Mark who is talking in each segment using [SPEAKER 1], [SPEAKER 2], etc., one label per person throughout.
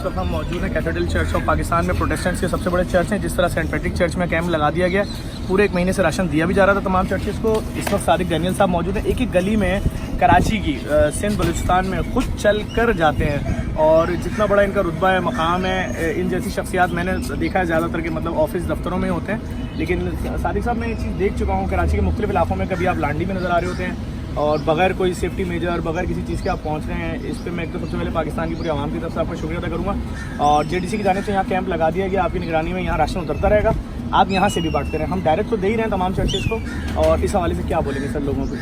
[SPEAKER 1] वक्त हम मौजूद हैं कैथेड्रल चर्च ऑफ पाकिस्तान में। प्रोटेस्टेंट्स के सबसे बड़े चर्च हैं। जिस तरह सेंट पैट्रिक चर्च में कैंप लगा दिया गया, पूरे 1 महीने से राशन दिया भी जा रहा था तमाम चर्चेज़ को। इस वक्त सादिक डैनियल साहब मौजूद हैं। एक एक गली में कराची की सिंध बलूचिस्तान में खुद चल कर जाते हैं और जितना बड़ा इनका रुतबा है, मकाम है, इन जैसी शख्सियात मैंने देखा है ज़्यादातर के मतलब ऑफिस दफ्तरों में होते हैं। लेकिन सादिक साहब मैं ये चीज़ देख चुका हूँ, कराची के मुख्तलिफ इलाकों में कभी आप लांडी में नज़र आ रहे होते हैं और बगैर कोई सेफ्टी मेजर, बगैर किसी चीज़ के आप पहुंच रहे हैं। इस पे मैं एक तो सबसे पहले पाकिस्तान की पूरी आवाम की तरफ से आपका शुक्रिया अदा करूँगा। और जेडीसी की जानिब से यहाँ कैंप लगा दिया गया, आपकी निगरानी में यहाँ राशन उतरता रहेगा, आप यहाँ से भी बांटते रहें। हम डायरेक्ट तो दे ही रहे हैं तमाम चर्चेज़ को, और इस हवाले से क्या बोलेंगे सर लोगों को?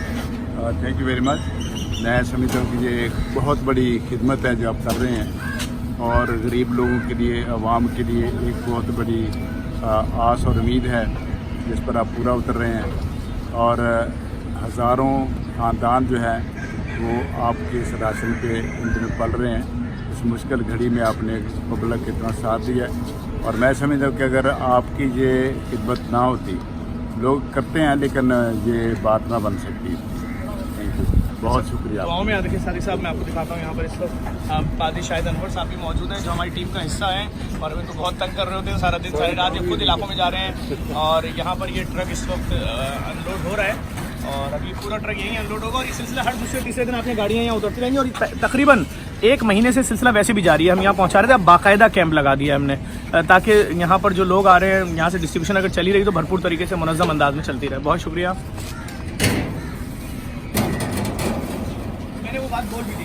[SPEAKER 2] Thank you very much. मैं समझता हूँ कि ये एक बहुत बड़ी खिदमत है जो आप कर रहे हैं और गरीब लोगों के लिए, आवाम के लिए एक बहुत बड़ी आस और उम्मीद है जिस पर आप पूरा उतर रहे हैं। और हज़ारों ख़ानदान जो है वो आपके इस राशन पे इन दिनों पल रहे हैं। इस मुश्किल घड़ी में आपने पब्लिक का इतना साथ दिया और मैं समझता हूँ कि अगर आपकी ये खिदमत ना होती, लोग करते हैं लेकिन ये बात ना बन सकती। थैंक यू, बहुत शुक्रिया।
[SPEAKER 1] गाँव में देखिए सादिक साहब, मैं आपको दिखाता हूँ यहाँ पर इस वक्त पादी शाहिद अनवर साहब भी मौजूद हैं जो हमारी टीम का हिस्सा है और वे तो बहुत तंग कर रहे होते हैं सारा दिन सारी रात, ये खुद इलाकों में जा रहे हैं। और यहाँ पर ये ट्रक इस वक्त अनलोड हो रहा है और अभी पूरा ट्रक यहीं अनलोड होगा और ये सिलसिला हर दूसरे तीसरे दिन आपकी गाड़ियाँ यहाँ उतरती रहेंगी। और तकरीबन 1 महीने से सिलसिला वैसे भी जारी है। हम यहाँ पहुँचा रहे थे, अब बाकायदा कैंप लगा दिया हमने ताकि यहाँ पर जो लोग आ रहे हैं, यहाँ से डिस्ट्रीब्यूशन अगर चली रही तो भरपूर तरीके से मुनज़्ज़म अंदाज में चलती रहे। बहुत शुक्रिया। मैंने वो बात बोल भी दी।